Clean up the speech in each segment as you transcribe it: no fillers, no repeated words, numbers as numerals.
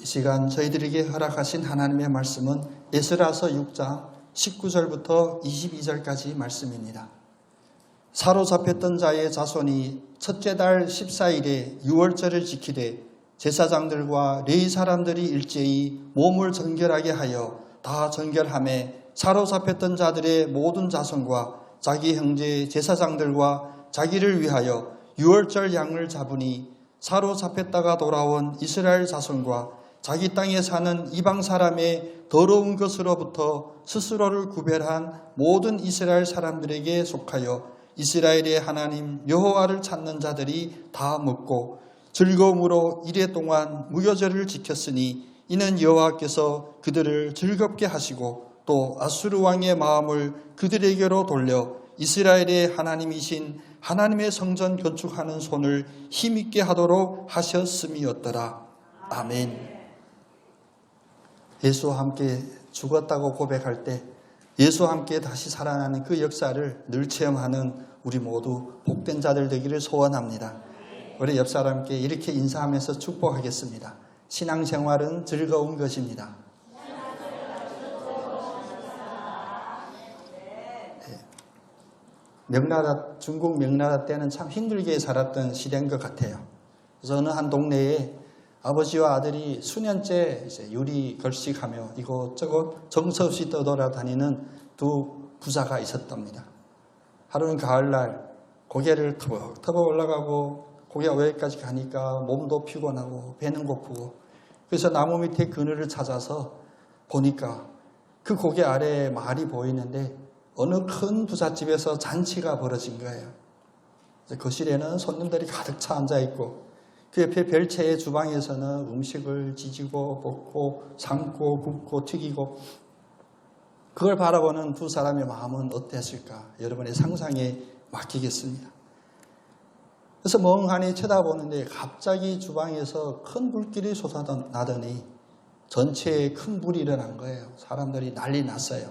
이 시간 저희들에게 허락하신 하나님의 말씀은 에스라서 6장 19절부터 22절까지 말씀입니다. 사로잡혔던 자의 자손이 첫째 달 14일에 유월절을 지키되 제사장들과 레위 사람들이 일제히 몸을 정결하게 하여 다 정결하매 사로잡혔던 자들의 모든 자손과 자기 형제 제사장들과 자기를 위하여 유월절 양을 잡으니 사로잡혔다가 돌아온 이스라엘 자손과 자기 땅에 사는 이방 사람의 더러운 것으로부터 스스로를 구별한 모든 이스라엘 사람들에게 속하여 이스라엘의 하나님 여호와를 찾는 자들이 다 먹고 즐거움으로 이레 동안 무교절을 지켰으니 이는 여호와께서 그들을 즐겁게 하시고 또 아수르 왕의 마음을 그들에게로 돌려 이스라엘의 하나님이신 하나님의 성전 건축하는 손을 힘있게 하도록 하셨음이었더라. 아멘. 예수와 함께 죽었다고 고백할 때 예수와 함께 다시 살아나는 그 역사를 늘 체험하는 우리 모두 복된 자들 되기를 소원합니다. 우리 옆 사람께 이렇게 인사하면서 축복하겠습니다. 신앙생활은 즐거운 것입니다. 명나라, 중국 명나라 때는 참 힘들게 살았던 시대인 것 같아요. 그래서 어느 한 동네에 아버지와 아들이 수년째 이제 유리 걸식하며 이곳저곳 정처없이 떠돌아다니는 두 부자가 있었답니다. 하루는 가을날 고개를 터벅터벅 올라가고 고개가 위에까지 가니까 몸도 피곤하고 배는 고프고 그래서 나무 밑에 그늘을 찾아서 보니까 그 고개 아래에 마을이 보이는데 어느 큰 부잣집에서 잔치가 벌어진 거예요. 거실에는 손님들이 가득 차 앉아있고 그 옆에 별채의 주방에서는 음식을 지지고 볶고 삶고 굽고 튀기고 그걸 바라보는 두 사람의 마음은 어땠을까? 여러분의 상상에 맡기겠습니다. 그래서 멍하니 쳐다보는데 갑자기 주방에서 큰 불길이 솟아나더니 전체에 큰 불이 일어난 거예요. 사람들이 난리 났어요.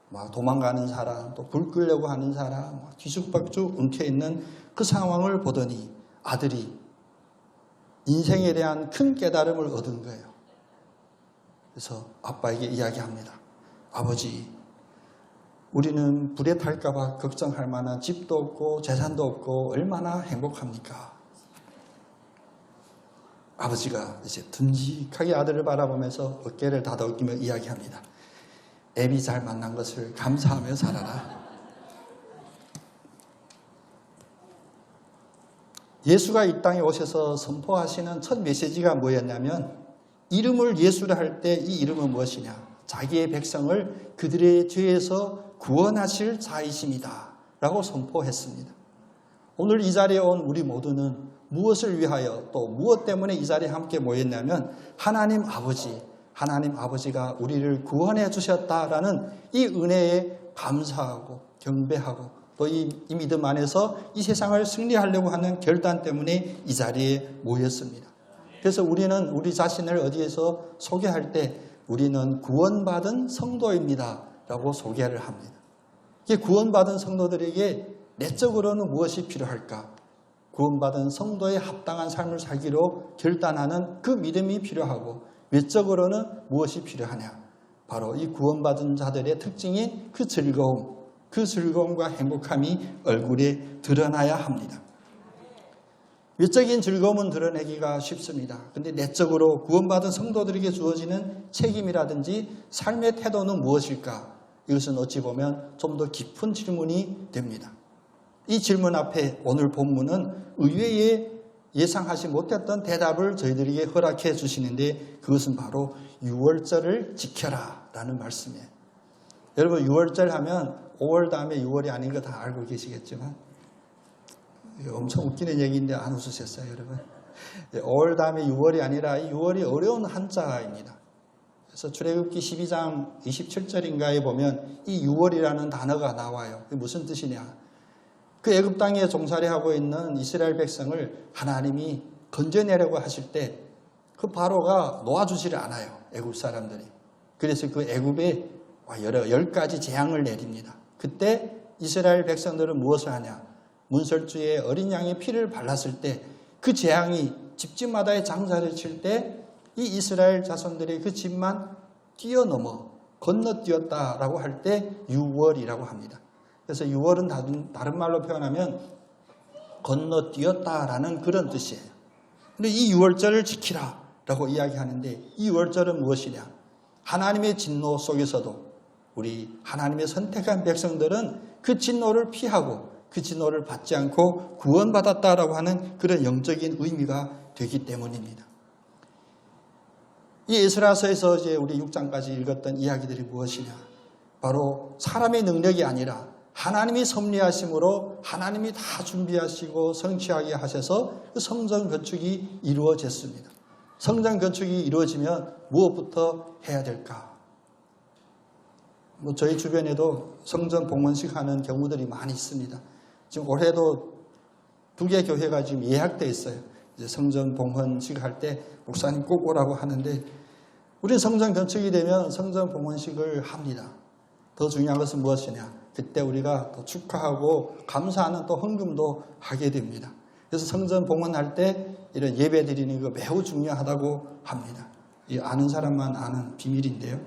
막 도망가는 사람, 또 불 끄려고 하는 사람, 뒤죽박죽 엉켜있는 그 상황을 보더니 아들이 인생에 대한 큰 깨달음을 얻은 거예요. 그래서 아빠에게 이야기합니다. 아버지, 우리는 불에 탈까 봐 걱정할 만한 집도 없고 재산도 없고 얼마나 행복합니까? 아버지가 이제 듬직하게 아들을 바라보면서 어깨를 다독이며 이야기합니다. 애비 잘 만난 것을 감사하며 살아라. 예수가 이 땅에 오셔서 선포하시는 첫 메시지가 뭐였냐면 이름을 예수라 할 때 이 이름은 무엇이냐? 자기의 백성을 그들의 죄에서 구원하실 자이십니다. 라고 선포했습니다. 오늘 이 자리에 온 우리 모두는 무엇을 위하여 또 무엇 때문에 이 자리에 함께 모였냐면 하나님 아버지가 우리를 구원해 주셨다라는 이 은혜에 감사하고 경배하고 또 이 믿음 안에서 이 세상을 승리하려고 하는 결단 때문에 이 자리에 모였습니다. 그래서 우리는 우리 자신을 어디에서 소개할 때 우리는 구원받은 성도입니다 라고 소개를 합니다. 구원받은 성도들에게 내적으로는 무엇이 필요할까? 구원받은 성도의 합당한 삶을 살기로 결단하는 그 믿음이 필요하고 외적으로는 무엇이 필요하냐? 바로 이 구원받은 자들의 특징인 그 즐거움과 행복함이 얼굴에 드러나야 합니다. 외적인 즐거움은 드러내기가 쉽습니다. 그런데 내적으로 구원받은 성도들에게 주어지는 책임이라든지 삶의 태도는 무엇일까? 이것은 어찌 보면 좀 더 깊은 질문이 됩니다. 이 질문 앞에 오늘 본문은 의외의 예상하지 못했던 대답을 저희들에게 허락해 주시는데 그것은 바로 유월절을 지켜라 라는 말씀이에요. 여러분 유월절 하면 5월 다음에 6월이 아닌 거 다 알고 계시겠지만 엄청 웃기는 얘기인데 안 웃으셨어요 여러분? 5월 다음에 6월이 아니라 이 6월이 어려운 한자입니다. 그래서 출애굽기 12장 27절인가에 보면 이 6월이라는 단어가 나와요. 그게 무슨 뜻이냐? 그 애굽 땅에 종살이하고 있는 이스라엘 백성을 하나님이 건져내려고 하실 때 그 바로가 놓아주지를 않아요. 애굽 사람들이. 그래서 그 애굽에 10가지 재앙을 내립니다. 그때 이스라엘 백성들은 무엇을 하냐? 문설주에 어린 양의 피를 발랐을 때 그 재앙이 집집마다의 장사를 칠 때 이 이스라엘 자손들의 그 집만 뛰어넘어 건너뛰었다라고 할 때 유월이라고 합니다. 그래서 유월은 다른 말로 표현하면 건너뛰었다라는 그런 뜻이에요. 그런데 이 유월절을 지키라라고 이야기하는데 이 유월절은 무엇이냐? 하나님의 진노 속에서도 우리 하나님의 선택한 백성들은 그 진노를 피하고 그 진노를 받지 않고 구원받았다라고 하는 그런 영적인 의미가 되기 때문입니다. 이 에스라서에서 이제 우리 6장까지 읽었던 이야기들이 무엇이냐? 바로 사람의 능력이 아니라 하나님이 섭리하심으로 하나님이 다 준비하시고 성취하게 하셔서 그 성전 건축이 이루어졌습니다. 성전 건축이 이루어지면 무엇부터 해야 될까? 저희 주변에도 성전 봉헌식 하는 경우들이 많이 있습니다. 지금 올해도 2개 교회가 지금 예약되어 있어요. 이제 성전 봉헌식 할 때 목사님 꼭 오라고 하는데 우리는 성전 건축이 되면 성전 봉헌식을 합니다. 더 중요한 것은 무엇이냐? 그때 우리가 또 축하하고 감사하는 또 헌금도 하게 됩니다. 그래서 성전 봉헌할 때 이런 예배 드리는 거 매우 중요하다고 합니다. 이 아는 사람만 아는 비밀인데요.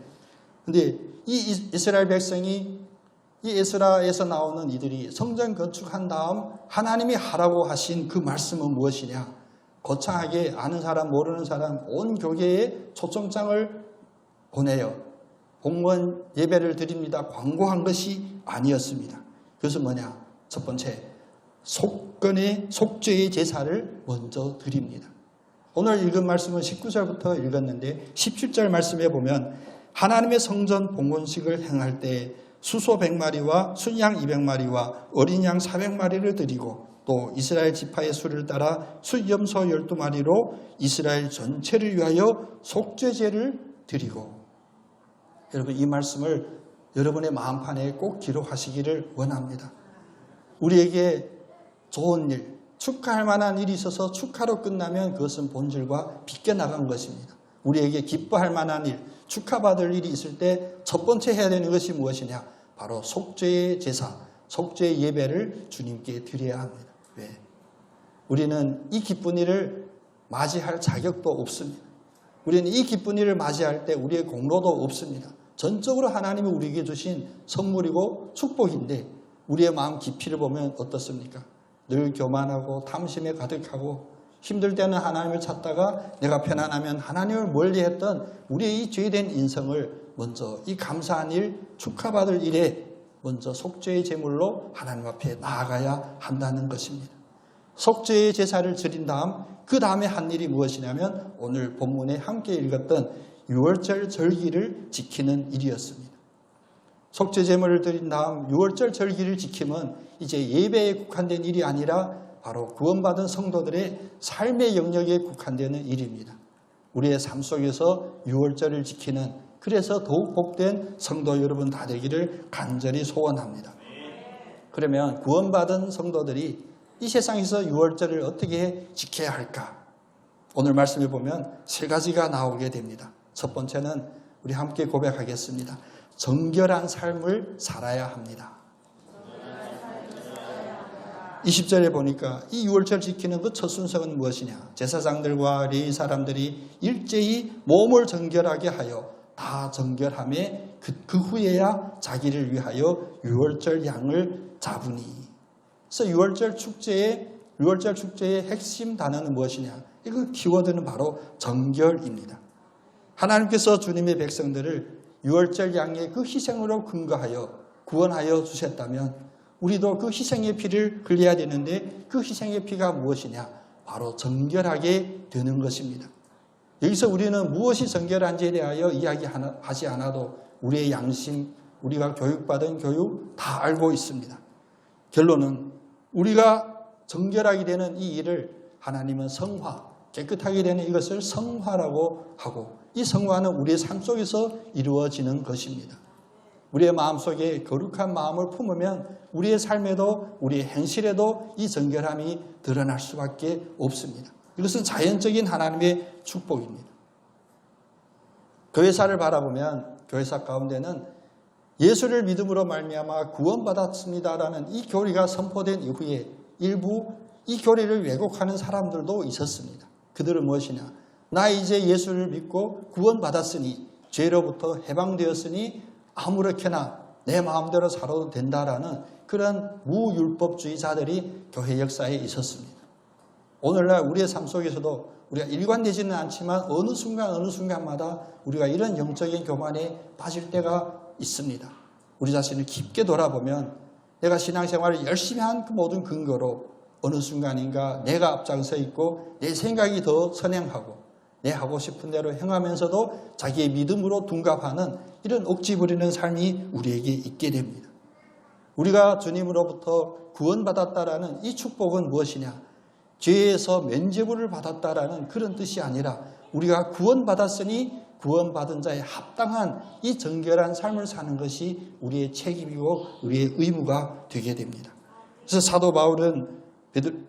그런데 이 이스라엘 백성이 이 에스라에서 나오는 이들이 성전 건축한 다음 하나님이 하라고 하신 그 말씀은 무엇이냐? 거창하게 아는 사람 모르는 사람 온 교계에 초청장을 보내요. 공무원 예배를 드립니다. 광고한 것이 아니었습니다. 그래서 뭐냐? 첫 번째, 속죄의 제사를 먼저 드립니다. 오늘 읽은 말씀은 19절부터 읽었는데 17절 말씀에 보면 하나님의 성전 봉헌식을 행할 때 수소 100마리와 순양 200마리와 어린 양 400마리를 드리고 또 이스라엘 지파의 수를 따라 수염소 12마리로 이스라엘 전체를 위하여 속죄제를 드리고. 여러분, 이 말씀을 여러분의 마음판에 꼭 기록하시기를 원합니다. 우리에게 좋은 일, 축하할 만한 일이 있어서 축하로 끝나면 그것은 본질과 비껴나간 것입니다. 우리에게 기뻐할 만한 일, 축하받을 일이 있을 때 첫 번째 해야 되는 것이 무엇이냐? 바로 속죄의 제사, 속죄의 예배를 주님께 드려야 합니다. 왜? 우리는 이 기쁜 일을 맞이할 자격도 없습니다. 우리는 이 기쁜 일을 맞이할 때 우리의 공로도 없습니다. 전적으로 하나님이 우리에게 주신 선물이고 축복인데 우리의 마음 깊이를 보면 어떻습니까? 늘 교만하고 탐심에 가득하고 힘들 때는 하나님을 찾다가 내가 편안하면 하나님을 멀리했던 우리의 이 죄된 인성을 먼저 이 감사한 일, 축하받을 일에 먼저 속죄의 제물로 하나님 앞에 나아가야 한다는 것입니다. 속죄의 제사를 드린 다음 그 다음에 한 일이 무엇이냐면 오늘 본문에 함께 읽었던 유월절 절기를 지키는 일이었습니다. 속죄 제물을 드린 다음 유월절 절기를 지킴은 이제 예배에 국한된 일이 아니라 바로 구원받은 성도들의 삶의 영역에 국한되는 일입니다. 우리의 삶 속에서 유월절을 지키는, 그래서 더욱 복된 성도 여러분 다 되기를 간절히 소원합니다. 그러면 구원받은 성도들이 이 세상에서 유월절을 어떻게 지켜야 할까? 오늘 말씀에 보면 세 가지가 나오게 됩니다. 첫 번째는 우리 함께 고백하겠습니다. 정결한 삶을 살아야 합니다. 20절에 보니까 이 유월절 지키는 그 첫 순서는 무엇이냐? 제사장들과 레위 사람들이 일제히 몸을 정결하게 하여 다 정결함에 그 후에야 자기를 위하여 유월절 양을 잡으니. 그래서 유월절 축제의 핵심 단어는 무엇이냐? 이거 키워드는 바로 정결입니다. 하나님께서 주님의 백성들을 유월절 양의 그 희생으로 근거하여 구원하여 주셨다면 우리도 그 희생의 피를 흘려야 되는데 그 희생의 피가 무엇이냐? 바로 정결하게 되는 것입니다. 여기서 우리는 무엇이 정결한지에 대하여 이야기하지 않아도 우리의 양심, 우리가 교육받은 교육 다 알고 있습니다. 결론은 우리가 정결하게 되는 이 일을 하나님은 성화, 깨끗하게 되는 이것을 성화라고 하고 이 성화는 우리의 삶 속에서 이루어지는 것입니다. 우리의 마음속에 거룩한 마음을 품으면 우리의 삶에도 우리의 행실에도 이 정결함이 드러날 수밖에 없습니다. 이것은 자연적인 하나님의 축복입니다. 교회사를 바라보면 교회사 가운데는 예수를 믿음으로 말미암아 구원받았습니다라는 이 교리가 선포된 이후에 일부 이 교리를 왜곡하는 사람들도 있었습니다. 그들은 무엇이냐? 나 이제 예수를 믿고 구원받았으니 죄로부터 해방되었으니 아무렇게나 내 마음대로 살아도 된다라는 그런 무율법주의자들이 교회 역사에 있었습니다. 오늘날 우리의 삶 속에서도 우리가 일관되지는 않지만 어느 순간마다 우리가 이런 영적인 교만에 빠질 때가 있습니다. 우리 자신을 깊게 돌아보면 내가 신앙생활을 열심히 한 그 모든 근거로 어느 순간인가 내가 앞장서 있고 내 생각이 더 선행하고 내 하고 싶은 대로 행하면서도 자기의 믿음으로 둔갑하는 이런 억지 부리는 삶이 우리에게 있게 됩니다. 우리가 주님으로부터 구원받았다라는 이 축복은 무엇이냐? 죄에서 면죄부를 받았다라는 그런 뜻이 아니라 우리가 구원받았으니 구원받은 자에 합당한 이 정결한 삶을 사는 것이 우리의 책임이고 우리의 의무가 되게 됩니다. 그래서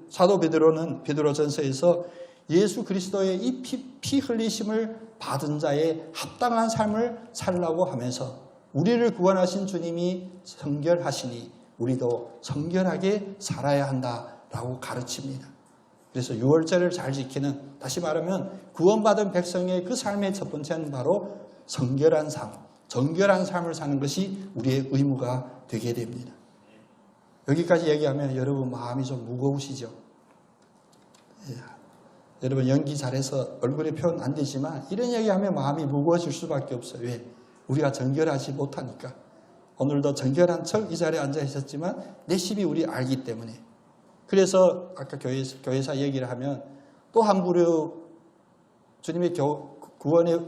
사도 베드로는 베드로전서에서 예수 그리스도의 이 피 흘리심을 받은 자의 합당한 삶을 살라고 하면서 우리를 구원하신 주님이 성결하시니 우리도 성결하게 살아야 한다라고 가르칩니다. 그래서 유월절을 잘 지키는, 다시 말하면 구원받은 백성의 그 삶의 첫 번째는 바로 성결한 삶, 정결한 삶을 사는 것이 우리의 의무가 되게 됩니다. 여기까지 얘기하면 여러분 마음이 좀 무거우시죠? 여러분 연기 잘해서 얼굴에 표현 안 되지만 이런 얘기하면 마음이 무거워질 수밖에 없어요. 왜? 우리가 정결하지 못하니까. 오늘도 정결한 척 이 자리에 앉아 있었지만 내 심히 우리 알기 때문에. 그래서 아까 교회사 얘기를 하면 또 한 부류 주님의 구원의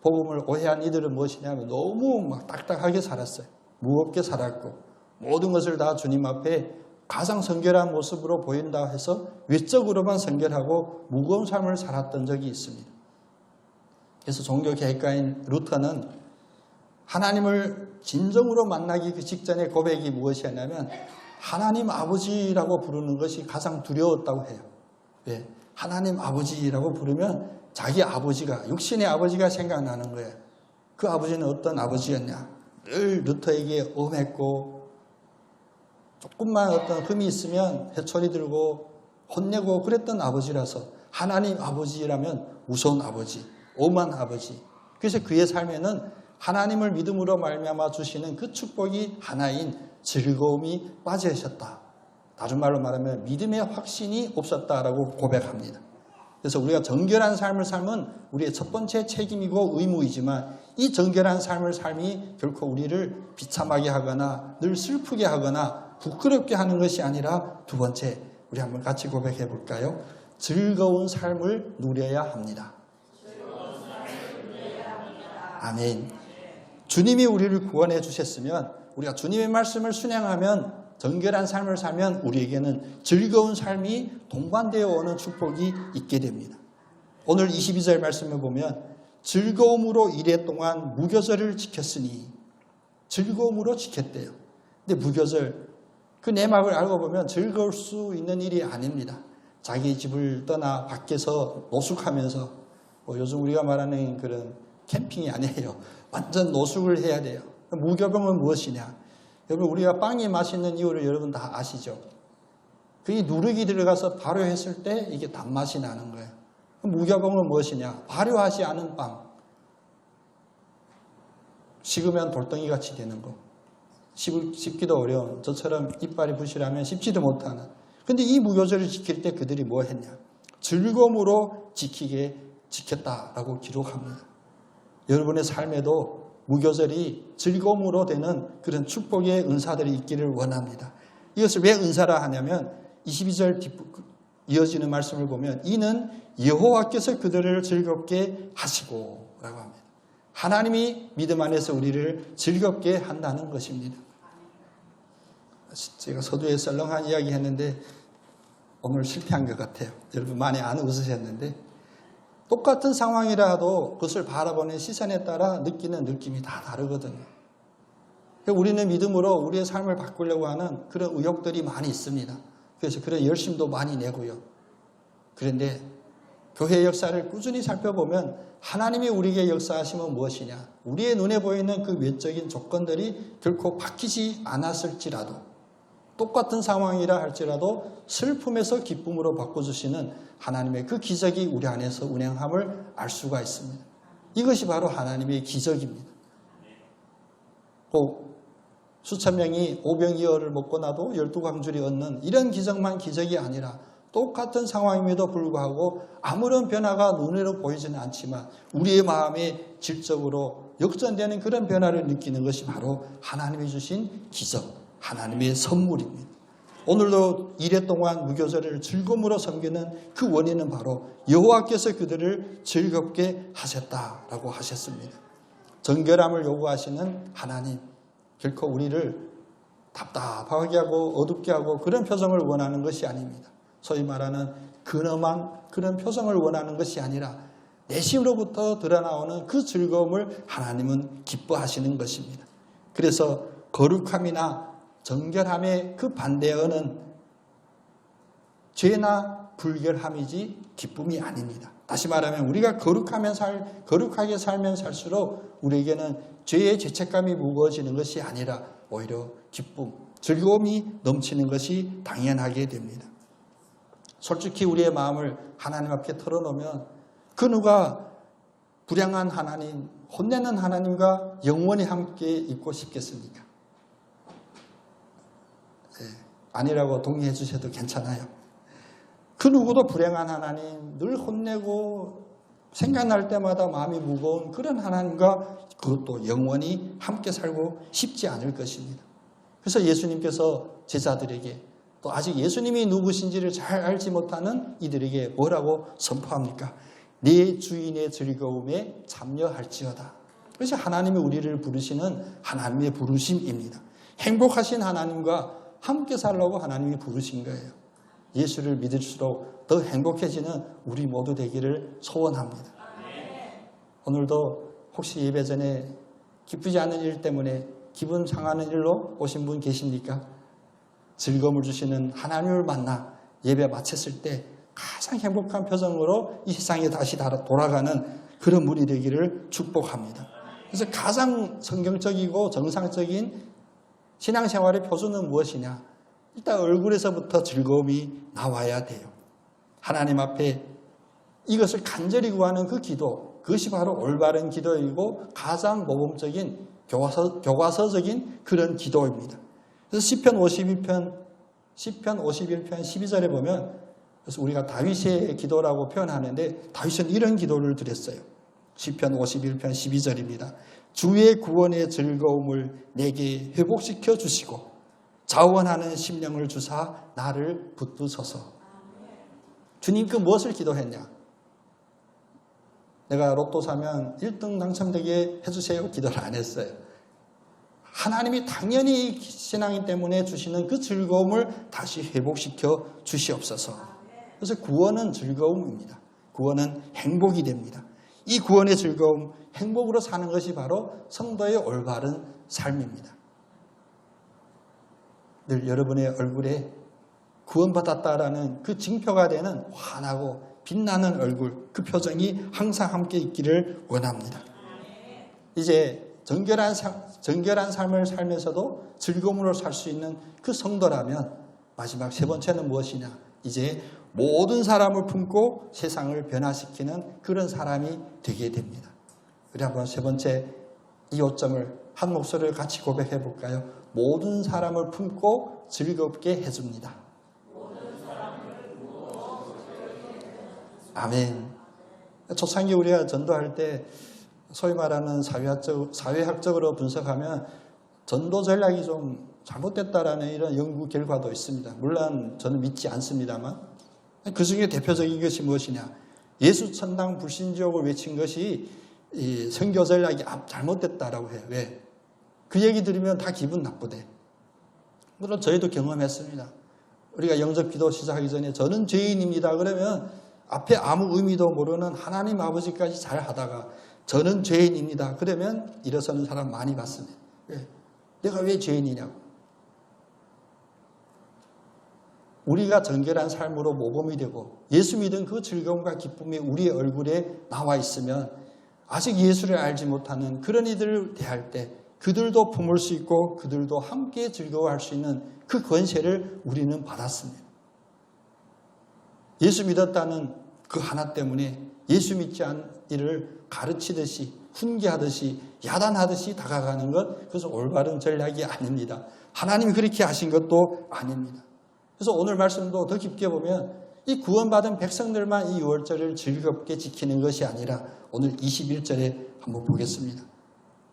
복음을 오해한 이들은 무엇이냐면 너무 막 딱딱하게 살았어요. 무겁게 살았고 모든 것을 다 주님 앞에 가장 성결한 모습으로 보인다 해서 외적으로만 성결하고 무거운 삶을 살았던 적이 있습니다. 그래서 종교개혁가인 루터는 하나님을 진정으로 만나기 그 직전의 고백이 무엇이었냐면 하나님 아버지라고 부르는 것이 가장 두려웠다고 해요. 왜? 하나님 아버지라고 부르면 자기 아버지가, 육신의 아버지가 생각나는 거예요. 그 아버지는 어떤 아버지였냐? 늘 루터에게 엄했고 조금만 어떤 흠이 있으면 회초리 들고 혼내고 그랬던 아버지라서 하나님 아버지라면 무서운 아버지, 엄한 아버지. 그래서 그의 삶에는 하나님을 믿음으로 말미암아 주시는 그 축복이 하나인 즐거움이 빠져 있었다. 다른 말로 말하면 믿음의 확신이 없었다라고 고백합니다. 그래서 우리가 정결한 삶을 살면 우리의 첫 번째 책임이고 의무이지만 이 정결한 삶을 삶이 결코 우리를 비참하게 하거나 늘 슬프게 하거나 부끄럽게 하는 것이 아니라 두 번째, 우리 한번 같이 고백해 볼까요? 즐거운 삶을 누려야 합니다. 아멘. 주님이 우리를 구원해 주셨으면 우리가 주님의 말씀을 순행하면 정결한 삶을 살면 우리에게는 즐거운 삶이 동반되어 오는 축복이 있게 됩니다. 오늘 22절 말씀을 보면 즐거움으로 이래 동안 무교절을 지켰으니 즐거움으로 지켰대요. 근데 무교절 그 내막을 알고 보면 즐거울 수 있는 일이 아닙니다. 자기 집을 떠나 밖에서 노숙하면서 요즘 우리가 말하는 그런 캠핑이 아니에요. 완전 노숙을 해야 돼요. 무교병은 무엇이냐? 여러분 우리가 빵이 맛있는 이유를 여러분 다 아시죠? 그게 누룩이 들어가서 발효했을 때 이게 단맛이 나는 거예요. 무교병은 무엇이냐? 발효하지 않은 빵. 식으면 돌덩이같이 되는 거. 씹기도 어려운, 저처럼 이빨이 부실하면 씹지도 못하는. 근데 이 무교절을 지킬 때 그들이 뭐 했냐? 즐거움으로 지켰다라고 기록합니다. 여러분의 삶에도 무교절이 즐거움으로 되는 그런 축복의 은사들이 있기를 원합니다. 이것을 왜 은사라 하냐면 22절 이어지는 말씀을 보면 이는 여호와께서 그들을 즐겁게 하시고 라고 합니다. 하나님이 믿음 안에서 우리를 즐겁게 한다는 것입니다. 제가 서두에 썰렁한 이야기 했는데 오늘 실패한 것 같아요. 여러분 많이 안 웃으셨는데 똑같은 상황이라도 그것을 바라보는 시선에 따라 느끼는 느낌이 다 다르거든요. 우리는 믿음으로 우리의 삶을 바꾸려고 하는 그런 의욕들이 많이 있습니다. 그래서 그런 열심도 많이 내고요. 그런데 교회의 역사를 꾸준히 살펴보면 하나님이 우리에게 역사하시면 무엇이냐? 우리의 눈에 보이는 그 외적인 조건들이 결코 바뀌지 않았을지라도 똑같은 상황이라 할지라도 슬픔에서 기쁨으로 바꿔주시는 하나님의 그 기적이 우리 안에서 운행함을 알 수가 있습니다. 이것이 바로 하나님의 기적입니다. 꼭 수천 명이 오병이어를 먹고 나도 12광줄이 얻는 이런 기적만 기적이 아니라 똑같은 상황임에도 불구하고 아무런 변화가 눈으로 보이지는 않지만 우리의 마음에 질적으로 역전되는 그런 변화를 느끼는 것이 바로 하나님이 주신 기적, 하나님의 선물입니다. 오늘도 이래 동안 무교절을 즐거움으로 섬기는 그 원인은 바로 여호와께서 그들을 즐겁게 하셨다라고 하셨습니다. 정결함을 요구하시는 하나님, 결코 우리를 답답하게 하고 어둡게 하고 그런 표정을 원하는 것이 아닙니다. 소위 말하는 근엄한 그런 표정을 원하는 것이 아니라 내심으로부터 드러나오는 그 즐거움을 하나님은 기뻐하시는 것입니다. 그래서 거룩함이나 정결함의 그 반대어는 죄나 불결함이지 기쁨이 아닙니다. 다시 말하면 우리가 거룩하게 살면 살수록 우리에게는 죄의 죄책감이 무거워지는 것이 아니라 오히려 기쁨, 즐거움이 넘치는 것이 당연하게 됩니다. 솔직히 우리의 마음을 하나님 앞에 털어놓으면 그 누가 불량한 하나님, 혼내는 하나님과 영원히 함께 있고 싶겠습니까? 네, 아니라고 동의해 주셔도 괜찮아요. 그 누구도 불행한 하나님, 늘 혼내고 생각날 때마다 마음이 무거운 그런 하나님과 그것도 영원히 함께 살고 싶지 않을 것입니다. 그래서 예수님께서 제자들에게 또 아직 예수님이 누구신지를 잘 알지 못하는 이들에게 뭐라고 선포합니까? 내 주인의 즐거움에 참여할지어다. 그래서 하나님이 우리를 부르시는 하나님의 부르심입니다. 행복하신 하나님과 함께 살라고 하나님이 부르신 거예요. 예수를 믿을수록 더 행복해지는 우리 모두 되기를 소원합니다. 오늘도 혹시 예배 전에 기쁘지 않은 일 때문에 기분 상하는 일로 오신 분 계십니까? 즐거움을 주시는 하나님을 만나 예배 마쳤을 때 가장 행복한 표정으로 이 세상에 다시 돌아가는 그런 분이 되기를 축복합니다. 그래서 가장 성경적이고 정상적인 신앙생활의 표준은 무엇이냐? 일단 얼굴에서부터 즐거움이 나와야 돼요. 하나님 앞에 이것을 간절히 구하는 그 기도, 그것이 바로 올바른 기도이고 가장 모범적인 교과서적인 그런 기도입니다. 그래서 시편 51편 12절에 보면 그래서 우리가 다윗의 기도라고 표현하는데 다윗은 이런 기도를 드렸어요. 시편 51편 12절입니다. 주의 구원의 즐거움을 내게 회복시켜 주시고 자원하는 심령을 주사 나를 붙드소서. 주님 그 무엇을 기도했냐? 내가 로또 사면 1등 당첨되게 해주세요 기도를 안 했어요. 하나님이 당연히 신앙인 때문에 주시는 그 즐거움을 다시 회복시켜 주시옵소서. 그래서 구원은 즐거움입니다. 구원은 행복이 됩니다. 이 구원의 즐거움, 행복으로 사는 것이 바로 성도의 올바른 삶입니다. 늘 여러분의 얼굴에 구원받았다라는 그 징표가 되는 환하고 빛나는 얼굴, 그 표정이 항상 함께 있기를 원합니다. 이제 정결한 삶을 살면서도 즐거움으로 살 수 있는 그 성도라면 마지막 세 번째는 무엇이냐? 이제 모든 사람을 품고 세상을 변화시키는 그런 사람이 되게 됩니다. 우리 한번 세 번째 이 요점을 한 목소리를 같이 고백해 볼까요? 모든 사람을 품고 즐겁게 해줍니다. 아멘. 초창기 우리가 전도할 때 소위 말하는 사회학적으로 분석하면 전도 전략이 좀 잘못됐다라는 이런 연구 결과도 있습니다. 물론 저는 믿지 않습니다만 그 중에 대표적인 것이 무엇이냐? 예수 천당 불신지옥을 외친 것이 이 선교 전략이 잘못됐다라고 해요. 왜? 그 얘기 들으면 다 기분 나쁘대. 물론 저희도 경험했습니다. 우리가 영접기도 시작하기 전에 저는 죄인입니다. 그러면 앞에 아무 의미도 모르는 하나님 아버지까지 잘 하다가 저는 죄인입니다. 그러면 일어서는 사람 많이 봤습니다. 왜? 내가 왜 죄인이냐고. 우리가 정결한 삶으로 모범이 되고 예수 믿은 그 즐거움과 기쁨이 우리의 얼굴에 나와 있으면 아직 예수를 알지 못하는 그런 이들을 대할 때 그들도 품을 수 있고 그들도 함께 즐거워할 수 있는 그 권세를 우리는 받았습니다. 예수 믿었다는 그 하나 때문에 예수 믿지 않은 이를 가르치듯이 훈계하듯이 야단하듯이 다가가는 것, 그것은 올바른 전략이 아닙니다. 하나님이 그렇게 하신 것도 아닙니다. 그래서 오늘 말씀도 더 깊게 보면 이 구원받은 백성들만 이 유월절을 즐겁게 지키는 것이 아니라 오늘 21절에 한번 보겠습니다.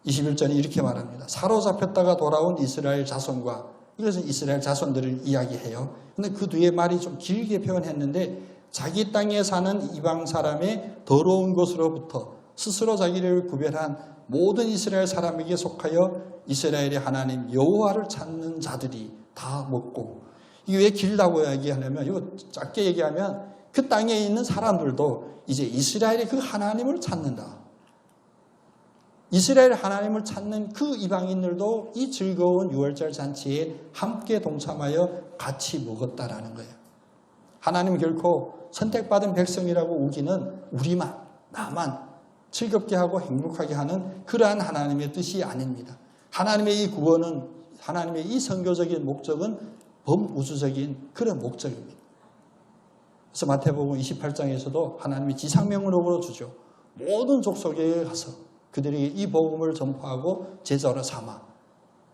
21절에 이렇게 말합니다. 사로잡혔다가 돌아온 이스라엘 자손과, 이것은 이스라엘 자손들을 이야기해요. 근데 그 뒤에 말이 좀 길게 표현했는데 자기 땅에 사는 이방 사람의 더러운 것으로부터 스스로 자기를 구별한 모든 이스라엘 사람에게 속하여 이스라엘의 하나님 여호와를 찾는 자들이 다 먹고, 이게 왜 길다고 얘기하냐면 이거 짧게 얘기하면 그 땅에 있는 사람들도 이제 이스라엘의 그 하나님을 찾는다. 이스라엘 하나님을 찾는 그 이방인들도 이 즐거운 유월절 잔치에 함께 동참하여 같이 먹었다라는 거예요. 하나님 결코 선택받은 백성이라고 우기는 우리만, 나만 즐겁게 하고 행복하게 하는 그러한 하나님의 뜻이 아닙니다. 하나님의 이 구원은, 하나님의 이 선교적인 목적은 범우주적인 그런 목적입니다. 그래서 마태복음 28장에서도 하나님이 지상명령으로 주죠. 모든 족속에 가서 그들에게 이 복음을 전파하고 제자로 삼아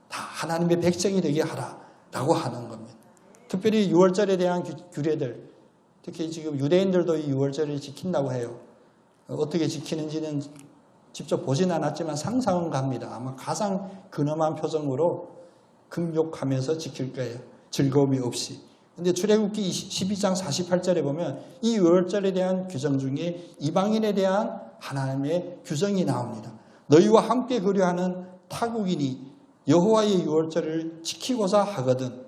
다 하나님의 백성이 되게 하라라고 하는 겁니다. 특별히 유월절에 대한 규례들, 특히 지금 유대인들도 이 유월절을 지킨다고 해요. 어떻게 지키는지는 직접 보진 않았지만 상상은 갑니다. 아마 가장 근엄한 표정으로 금욕하면서 지킬 거예요. 즐거움이 없이. 근데 출애굽기 12장 48절에 보면 이 유월절에 대한 규정 중에 이방인에 대한 하나님의 규정이 나옵니다. 너희와 함께 거류하는 타국인이 여호와의 유월절을 지키고자 하거든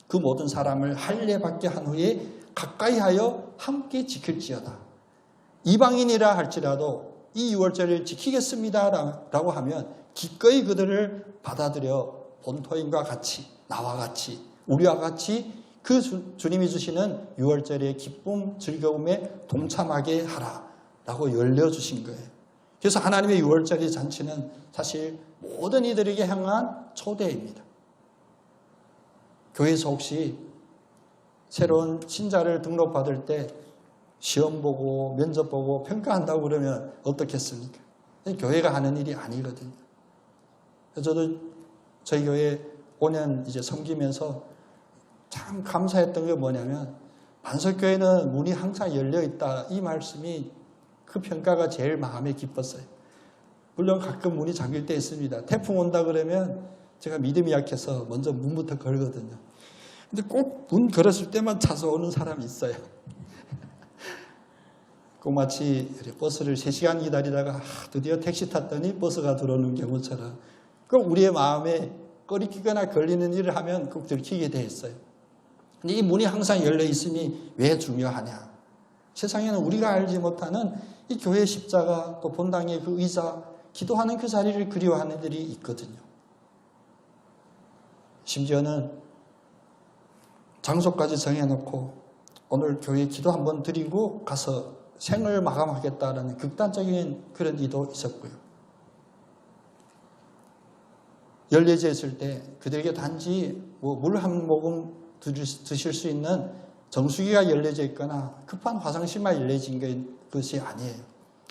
그 모든 사람을 할례받게 한 후에 가까이 하여 함께 지킬지어다. 이방인이라 할지라도 이 유월절을 지키겠습니다 라고 하면 기꺼이 그들을 받아들여 본토인과 같이, 나와 같이, 우리와 같이 그 주님이 주시는 유월절의 기쁨, 즐거움에 동참하게 하라라고 열려주신 거예요. 그래서 하나님의 유월절의 잔치는 사실 모든 이들에게 향한 초대입니다. 교회에서 혹시 새로운 신자를 등록받을 때 시험 보고 면접 보고 평가한다고 그러면 어떻겠습니까? 교회가 하는 일이 아니거든요. 저도 저희 교회 5년 이제 섬기면서 참 감사했던 게 뭐냐면 반석교회는 문이 항상 열려있다, 이 말씀이 그 평가가 제일 마음에 기뻤어요. 물론 가끔 문이 잠길 때 있습니다. 태풍 온다 그러면 제가 믿음이 약해서 먼저 문부터 걸거든요. 근데 꼭 문 걸었을 때만 차서 오는 사람이 있어요. 꼭 마치 버스를 3시간 기다리다가 드디어 택시 탔더니 버스가 들어오는 경우처럼 꼭 우리의 마음에 꺼리끼거나 걸리는 일을 하면 꼭 들키게 돼 있어요. 근데 이 문이 항상 열려 있음이 왜 중요하냐? 세상에는 우리가 알지 못하는 이 교회 십자가, 또 본당의 그 의자, 기도하는 그 자리를 그리워하는 일이 있거든요. 심지어는 장소까지 정해놓고 오늘 교회 기도 한번 드리고 가서 생을 마감하겠다라는 극단적인 그런 의도 있었고요. 열례제 있을 때 그들에게 단지 물 한 모금 드실 수 있는 정수기가 열려져 있거나 급한 화장실만 열려진 것이 아니에요.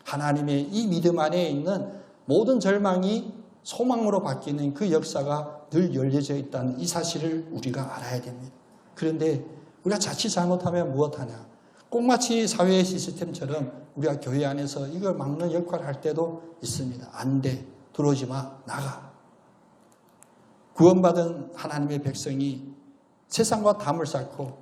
하나님의 이 믿음 안에 있는 모든 절망이 소망으로 바뀌는 그 역사가 늘 열려져 있다는 이 사실을 우리가 알아야 됩니다. 그런데 우리가 자칫 잘못하면 무엇하냐? 꼭 마치 사회의 시스템처럼 우리가 교회 안에서 이걸 막는 역할을 할 때도 있습니다. 안 돼. 들어오지 마. 나가. 구원받은 하나님의 백성이 세상과 담을 쌓고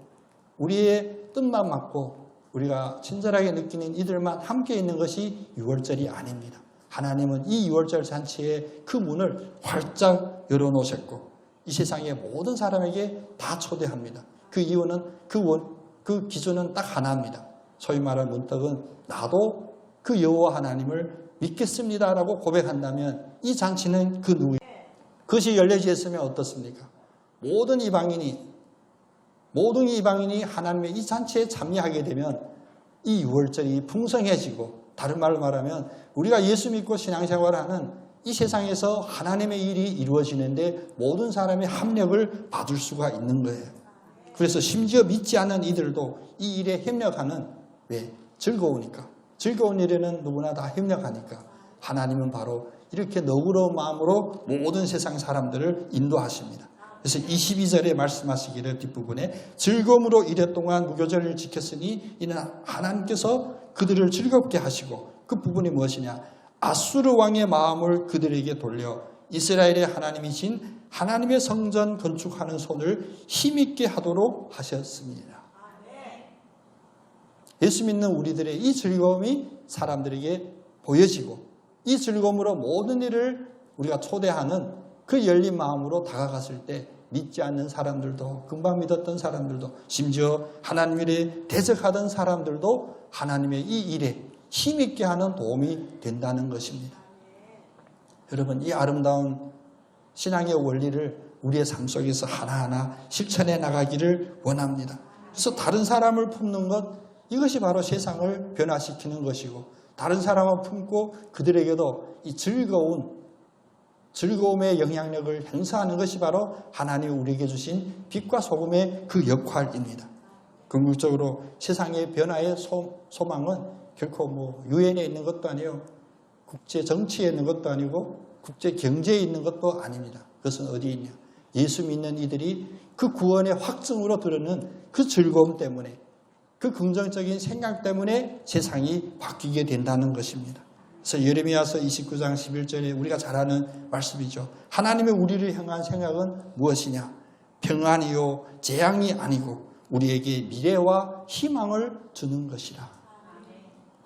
우리의 뜻만 맞고 우리가 친절하게 느끼는 이들만 함께 있는 것이 유월절이 아닙니다. 하나님은 이 유월절 잔치의 그 문을 활짝 열어놓으셨고 이 세상의 모든 사람에게 다 초대합니다. 그 이유는 그 기준은 딱 하나입니다. 소위 말하는 문턱은 나도 그 여호와 하나님을 믿겠습니다라고 고백한다면 이 잔치는 그 누구예요? 그것이 열려져 있으면 어떻습니까? 모든 이방인이 하나님의 이 잔치에 참여하게 되면 이 유월절이 풍성해지고, 다른 말로 말하면 우리가 예수 믿고 신앙생활을 하는 이 세상에서 하나님의 일이 이루어지는데 모든 사람의 합력을 받을 수가 있는 거예요. 그래서 심지어 믿지 않는 이들도 이 일에 협력하는, 왜? 즐거우니까. 즐거운 일에는 누구나 다 협력하니까 하나님은 바로 이렇게 너그러운 마음으로 모든 세상 사람들을 인도하십니다. 그래서 22절에 말씀하시기를 뒷부분에 즐거움으로 이래 동안 무교절을 지켰으니 이는 하나님께서 그들을 즐겁게 하시고, 그 부분이 무엇이냐? 아수르 왕의 마음을 그들에게 돌려 이스라엘의 하나님이신 하나님의 성전 건축하는 손을 힘있게 하도록 하셨습니다. 예수 믿는 우리들의 이 즐거움이 사람들에게 보여지고, 이 즐거움으로 모든 일을 우리가 초대하는 그 열린 마음으로 다가갔을 때 믿지 않는 사람들도, 금방 믿었던 사람들도, 심지어 하나님 일에 대적하던 사람들도 하나님의 이 일에 힘있게 하는 도움이 된다는 것입니다. 여러분, 이 아름다운 신앙의 원리를 우리의 삶 속에서 하나하나 실천해 나가기를 원합니다. 그래서 다른 사람을 품는 것, 이것이 바로 세상을 변화시키는 것이고, 다른 사람을 품고 그들에게도 이 즐거움의 영향력을 행사하는 것이 바로 하나님이 우리에게 주신 빛과 소금의 그 역할입니다. 궁극적으로 세상의 변화의 소망은 결코 유엔에 있는 것도 아니에요. 국제 정치에 있는 것도 아니고 국제 경제에 있는 것도 아닙니다. 그것은 어디에 있냐? 예수 믿는 이들이 그 구원의 확증으로 드러는 그 즐거움 때문에, 그 긍정적인 생각 때문에 세상이 바뀌게 된다는 것입니다. 그래서 예레미야서 29장 11절에 우리가 잘 아는 말씀이죠. 하나님의 우리를 향한 생각은 무엇이냐? 평안이요 재앙이 아니고 우리에게 미래와 희망을 주는 것이라.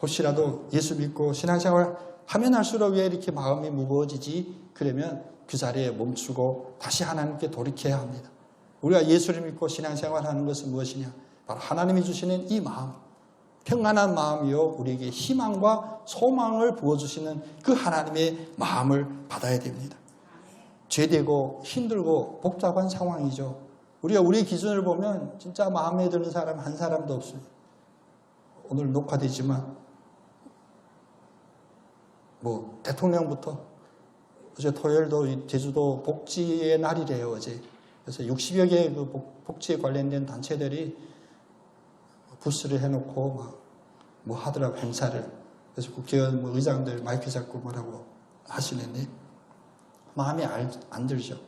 혹시라도 예수 믿고 신앙생활 하면 할수록 왜 이렇게 마음이 무거워지지? 그러면 그 자리에 멈추고 다시 하나님께 돌이켜야 합니다. 우리가 예수를 믿고 신앙생활하는 것은 무엇이냐? 바로 하나님이 주시는 이 마음, 평안한 마음이요 우리에게 희망과 소망을 부어주시는 그 하나님의 마음을 받아야 됩니다. 죄되고 힘들고 복잡한 상황이죠. 우리가 우리의 기준을 보면 진짜 마음에 드는 사람 한 사람도 없습니다. 오늘 녹화되지만 대통령부터 어제 토요일도 제주도 복지의 날이래요. 어제. 그래서 60여 개의 그 복지에 관련된 단체들이 부스를 해놓고 하더라고, 행사를. 그래서 국회의원 의장들 마이크 잡고 뭐라고 하시는데 마음이 안 들죠.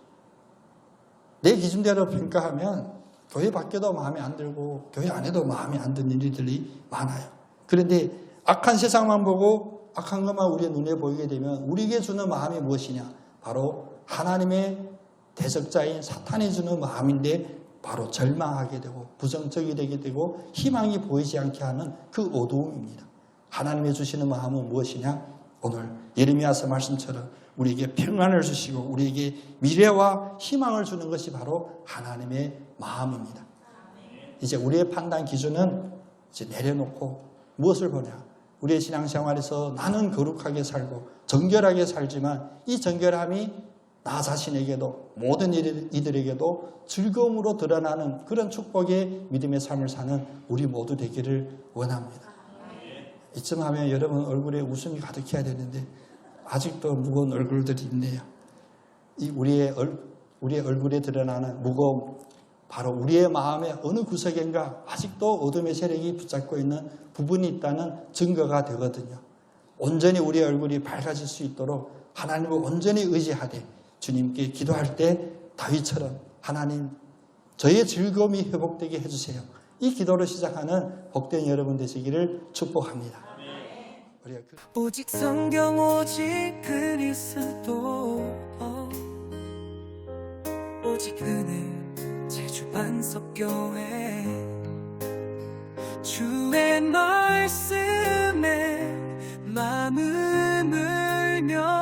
내 기준대로 평가하면 교회 밖에도 마음에 안 들고 교회 안에도 마음에 안 드는 일들이 많아요. 그런데 악한 세상만 보고 악한 것만 우리의 눈에 보이게 되면 우리에게 주는 마음이 무엇이냐? 바로 하나님의 대적자인 사탄이 주는 마음인데 바로 절망하게 되고 부정적이 되게 되고 희망이 보이지 않게 하는 그 어두움입니다. 하나님의 주시는 마음은 무엇이냐? 오늘 예레미야서 말씀처럼 우리에게 평안을 주시고 우리에게 미래와 희망을 주는 것이 바로 하나님의 마음입니다. 이제 우리의 판단 기준은 이제 내려놓고 무엇을 보냐? 우리의 신앙생활에서 나는 거룩하게 살고 정결하게 살지만 이 정결함이 나 자신에게도 모든 이들에게도 즐거움으로 드러나는 그런 축복의 믿음의 삶을 사는 우리 모두 되기를 원합니다. 이쯤 하면 여러분 얼굴에 웃음이 가득해야 되는데 아직도 무거운 얼굴들이 있네요. 이 우리의 얼굴에 드러나는 무거움, 바로 우리의 마음의 어느 구석인가 아직도 어둠의 세력이 붙잡고 있는 부분이 있다는 증거가 되거든요. 온전히 우리의 얼굴이 밝아질 수 있도록 하나님을 온전히 의지하되 주님께 기도할 때 다윗처럼 하나님 저의 즐거움이 회복되게 해주세요. 이 기도를 시작하는 복된 여러분 되시기를 축복합니다. 오직 성경 오직 그리스도 오직 은혜 제주 반석교회 주의 말씀에 마음을 울며